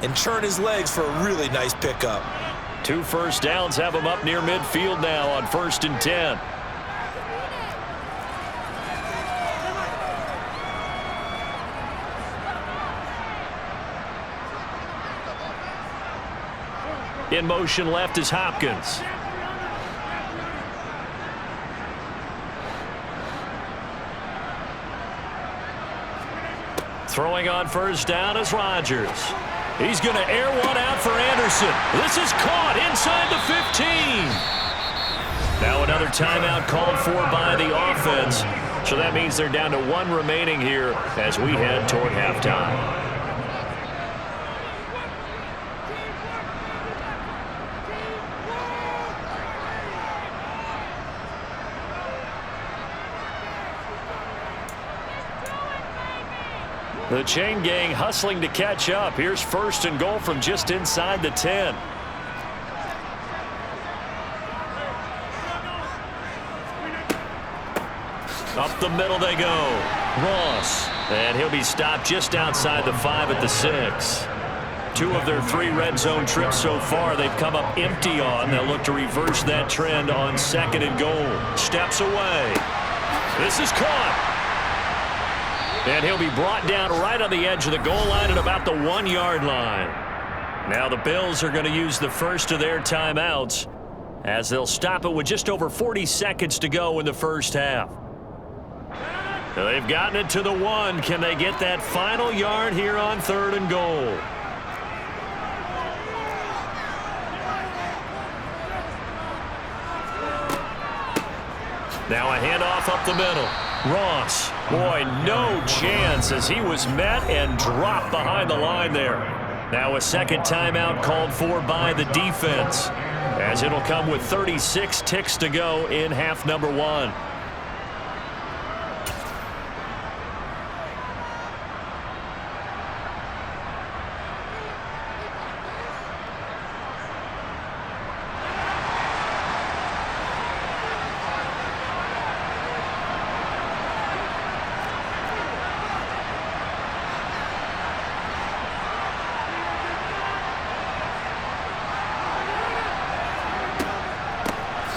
and churn his legs for a really nice pickup. 2 first downs have him up near midfield now on 1st and 10. In motion left is Hopkins. Throwing on 1st down is Rodgers. He's going to air one out for Anderson. This is caught inside the 15. Now another timeout called for by the offense. So that means they're down to 1 remaining here as we head toward halftime. The chain gang hustling to catch up. Here's 1st and goal from just inside the 10. Up the middle they go. Ross. And he'll be stopped just outside the 5 at the 6. 2 of their 3 red zone trips so far they've come up empty on. They'll look to reverse that trend on 2nd and goal. Steps away. This is caught. And he'll be brought down right on the edge of the goal line at about the 1-yard line. Now the Bills are going to use the first of their timeouts as they'll stop it with just over 40 seconds to go in the first half. They've gotten it to the 1. Can they get that final yard here on 3rd and goal? Now a handoff up the middle. Ross, boy, no chance as he was met and dropped behind the line there. Now a second timeout called for by the defense as it'll come with 36 ticks to go in half number 1.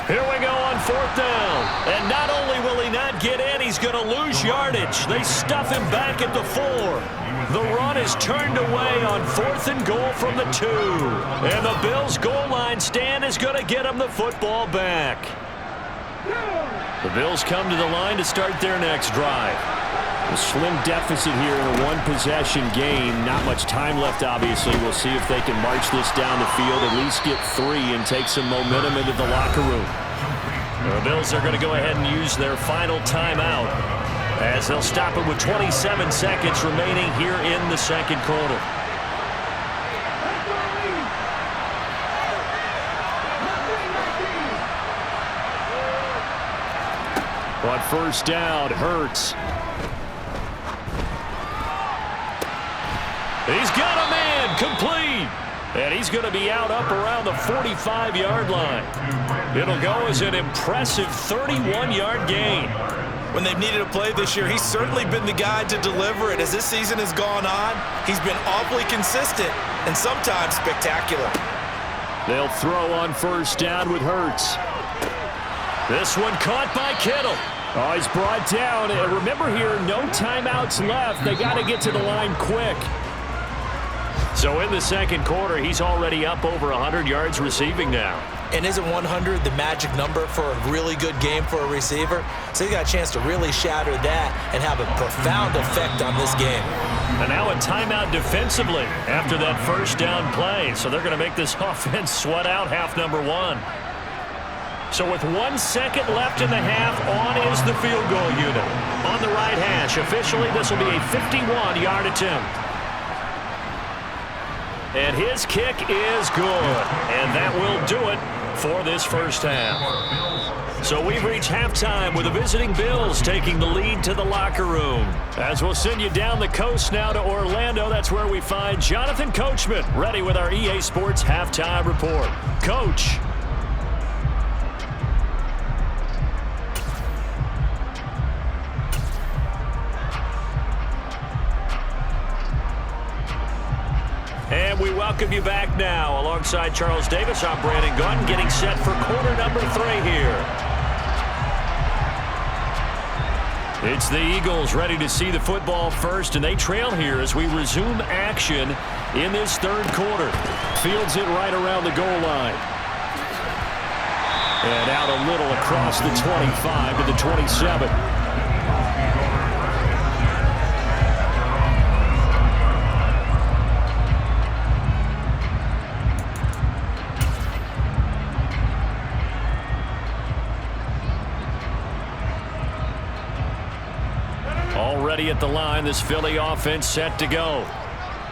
Here we go on 4th down. And not only will he not get in, he's going to lose yardage. They stuff him back at the 4. The run is turned away on 4th and goal from the 2. And the Bills' goal line stand is going to get him the football back. The Bills come to the line to start their next drive. A slim deficit here in a 1-possession game. Not much time left, obviously. We'll see if they can march this down the field, at least get 3 and take some momentum into the locker room. The Bills are going to go ahead and use their final timeout as they'll stop it with 27 seconds remaining here in the second quarter. On 1st down, Hurts. He's got a man complete. And he's going to be out up around the 45-yard line. It'll go as an impressive 31-yard gain. When they've needed a play this year, he's certainly been the guy to deliver it. As this season has gone on, he's been awfully consistent and sometimes spectacular. They'll throw on 1st down with Hurts. This one caught by Kittle. Oh, he's brought down. And remember here, no timeouts left. They got to get to the line quick. So in the second quarter, he's already up over 100 yards receiving now. And isn't 100 the magic number for a really good game for a receiver? So he got a chance to really shatter that and have a profound effect on this game. And now a timeout defensively after that 1st down play. So they're going to make this offense sweat out half number 1. So with 1 second left in the half, on is the field goal unit. On the right hash, officially this will be a 51-yard attempt. And his kick is good. And that will do it for this first half. So we've reached halftime with the visiting Bills taking the lead to the locker room. As we'll send you down the coast now to Orlando, that's where we find Jonathan Coachman ready with our EA Sports Halftime Report. Coach. And we welcome you back now. Alongside Charles Davis, I'm Brandon Gaudin, getting set for quarter number 3 here. It's the Eagles ready to see the football first, and they trail here as we resume action in this third quarter. Fields it right around the goal line. And out a little across the 25 to the 27. Already at the line, this Philly offense set to go.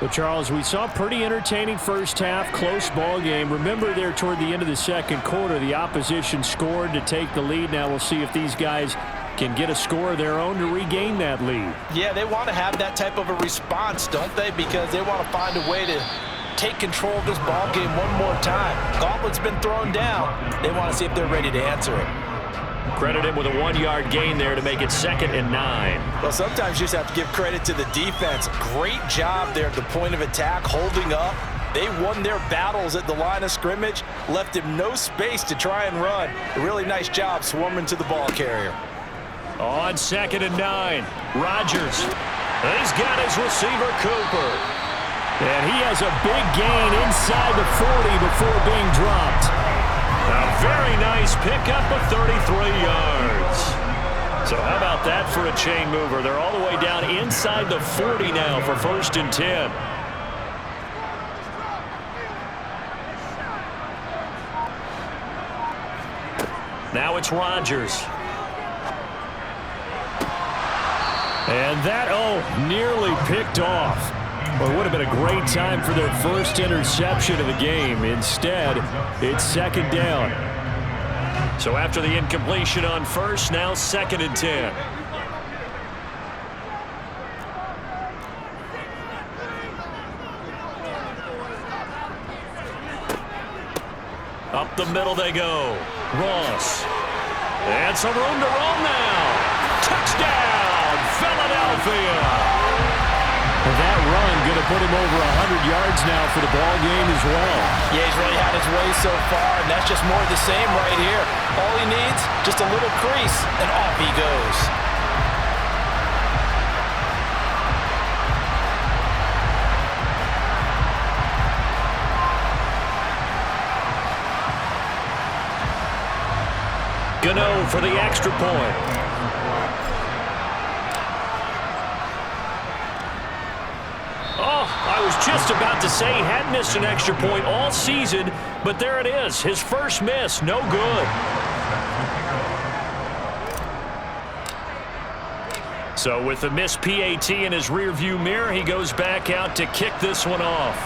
Well, Charles, we saw a pretty entertaining first half, close ball game. Remember there toward the end of the second quarter, the opposition scored to take the lead. Now we'll see if these guys can get a score of their own to regain that lead. Yeah, they want to have that type of a response, don't they? Because they want to find a way to take control of this ball game one more time. Gauntlet's been thrown down. They want to see if they're ready to answer it. Credit him with a 1-yard gain there to make it 2nd and 9. Well, sometimes you just have to give credit to the defense. Great job there at the point of attack, holding up. They won their battles at the line of scrimmage, left him no space to try and run. A really nice job swarming to the ball carrier. On 2nd and 9, Rodgers. He's got his receiver, Cooper. And he has a big gain inside the 40 before being dropped. A very nice pickup of 33 yards. So how about that for a chain mover? They're all the way down inside the 40 now for 1st and 10. Now it's Rodgers. And that, nearly picked off. Well, it would have been a great time for their first interception of the game. Instead, it's 2nd down. So after the incompletion on 1st, now 2nd and 10. Up the middle they go. Ross. And some room to run now. Touchdown, Philadelphia. That run going to put him over 100 yards now for the ball game as well. Yeah, he's really had his way so far, and that's just more of the same right here. All he needs, just a little crease, and off he goes. Gano for the extra point. I was just about to say he hadn't missed an extra point all season, but there it is. His first miss, no good. So with the missed PAT in his rearview mirror, he goes back out to kick this one off.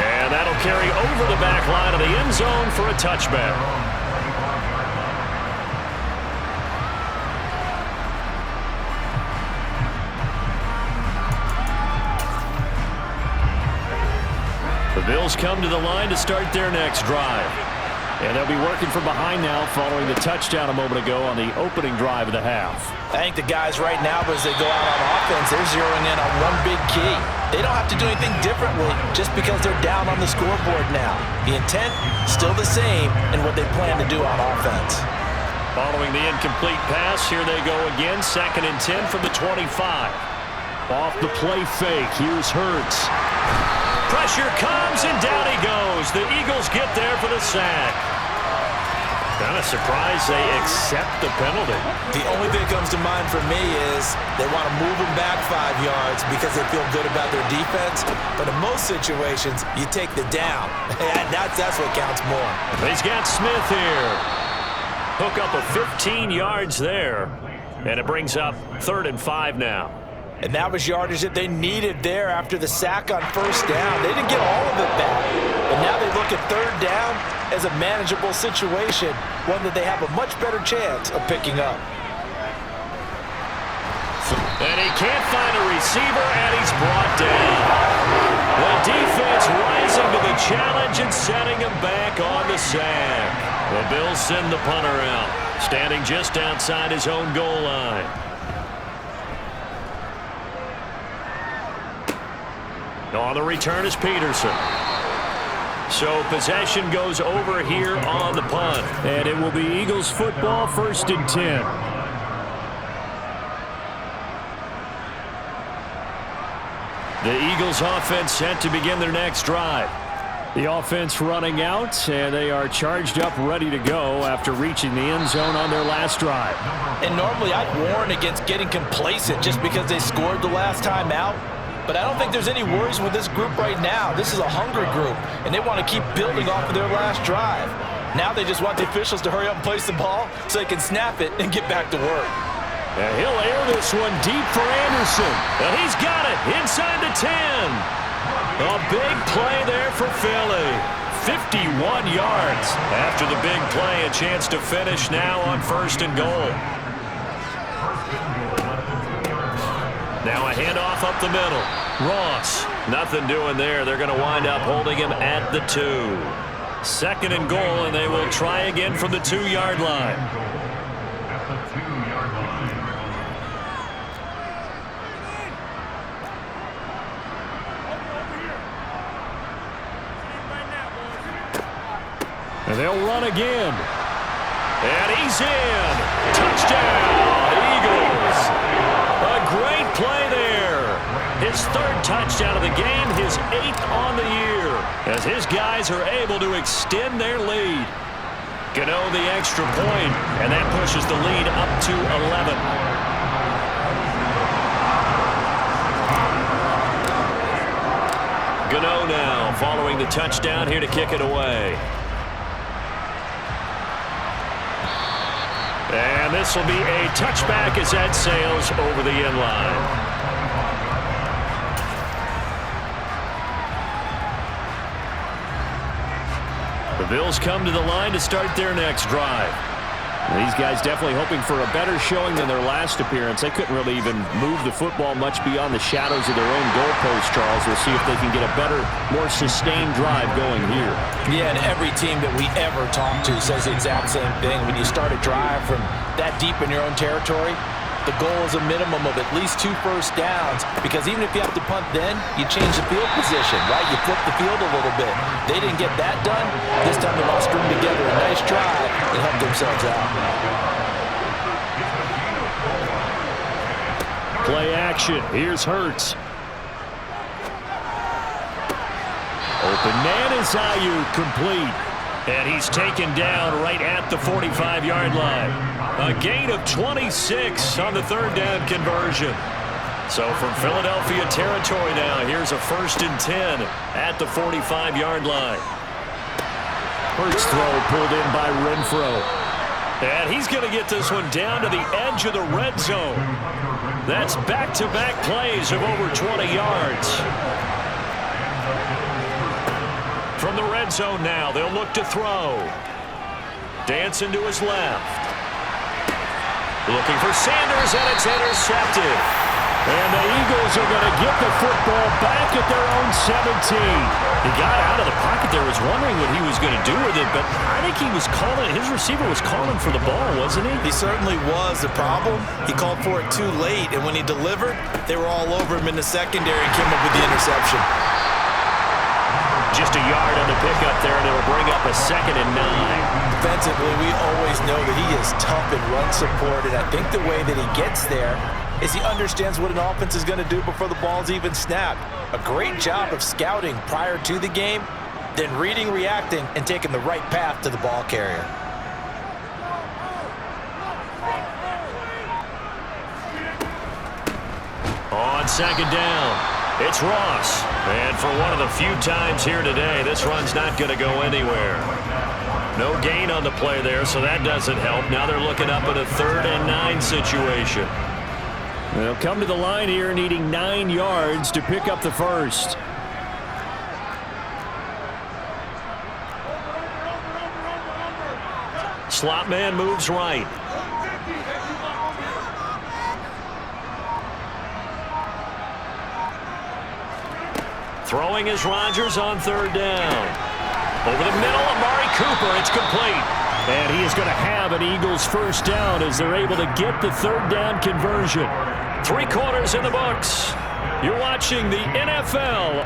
And that'll carry over the back line of the end zone for a touchback. The Bills come to the line to start their next drive. And they'll be working from behind now following the touchdown a moment ago on the opening drive of the half. I think the guys right now, as they go out on offense, they're zeroing in on one big key. They don't have to do anything differently just because they're down on the scoreboard now. The intent, still the same in what they plan to do on offense. Following the incomplete pass, here they go again, 2nd and 10 from the 25. Off the play fake, here's Hurts. Pressure comes, and down he goes. The Eagles get there for the sack. Kind of surprised they accept the penalty. The only thing that comes to mind for me is they want to move him back 5 yards because they feel good about their defense. But in most situations, you take the down. That's what counts more. He's got Smith here. Hook up of 15 yards there. And it brings up 3rd and 5 now. And that was yardage that they needed there after the sack on 1st down. They didn't get all of it back. But now they look at 3rd down as a manageable situation, one that they have a much better chance of picking up. And he can't find a receiver, and he's brought down. The defense rising to the challenge and setting him back on the sack. The Bills send the punter out, standing just outside his own goal line. On the return is Peterson. So possession goes over here on the punt. And it will be Eagles football, 1st and 10. The Eagles offense set to begin their next drive. The offense running out, and they are charged up, ready to go after reaching the end zone on their last drive. And normally I'd warn against getting complacent just because they scored the last time out. But I don't think there's any worries with this group right now. This is a hungry group, and they want to keep building off of their last drive. Now they just want the officials to hurry up and place the ball so they can snap it and get back to work. And he'll air this one deep for Anderson. And he's got it inside the 10. A big play there for Philly. 51 yards. After the big play, a chance to finish now on 1st and goal. Now a handoff up the middle. Ross, nothing doing there. They're going to wind up holding him at the 2. 2nd and goal, and they will try again from the 2-yard line. And they'll run again. And he's in. Touchdown, Eagles. A great play there. His 3rd touchdown of the game, his 8th on the year, as his guys are able to extend their lead. Gano the extra point, and that pushes the lead up to 11. Gano now following the touchdown here to kick it away. And this will be a touchback as that sails over the end line. The Bills come to the line to start their next drive. These guys definitely hoping for a better showing than their last appearance. They couldn't really even move the football much beyond the shadows of their own goalpost, Charles. We'll see if they can get a better, more sustained drive going here. Yeah, and every team that we ever talk to says the exact same thing. When you start a drive from that deep in your own territory, the goal is a minimum of at least 2 first downs, because even if you have to punt then, you change the field position, right? You flip the field a little bit. They didn't get that done. This time they want to string together a nice drive and help themselves out. Play action. Here's Hurts. Open man is Ayuk, complete. And he's taken down right at the 45-yard line. A gain of 26 on the 3rd down conversion. So from Philadelphia territory now, here's a 1st and 10 at the 45-yard line. First throw pulled in by Renfro. And he's going to get this one down to the edge of the red zone. That's back-to-back plays of over 20 yards. From the red zone now, they'll look to throw. Dancing to his left. Looking for Sanders, and it's intercepted. And the Eagles are going to get the football back at their own 17. He got out of the pocket there, was wondering what he was going to do with it, but I think he was calling, his receiver was calling for the ball, wasn't he? He certainly was. The problem, he called for it too late, and when he delivered, they were all over him in the secondary and came up with the interception. Just a yard on the pickup there, and it'll bring up a 2nd and 9. Defensively, we always know that he is tough in run support, and I think the way that he gets there is he understands what an offense is going to do before the ball's even snapped. A great job of scouting prior to the game, then reading, reacting, and taking the right path to the ball carrier. On 2nd down, it's Ross. And for one of the few times here today, this run's not going to go anywhere. No gain on the play there, so that doesn't help. Now they're looking up at a 3rd and 9 situation. They'll come to the line here needing 9 yards to pick up the first. Slot man moves right. Throwing is Rodgers on 3rd down. Over the middle, Amari Cooper, it's complete. And he is going to have an Eagles first down as they're able to get the 3rd down conversion. 3 quarters in the books. You're watching the NFL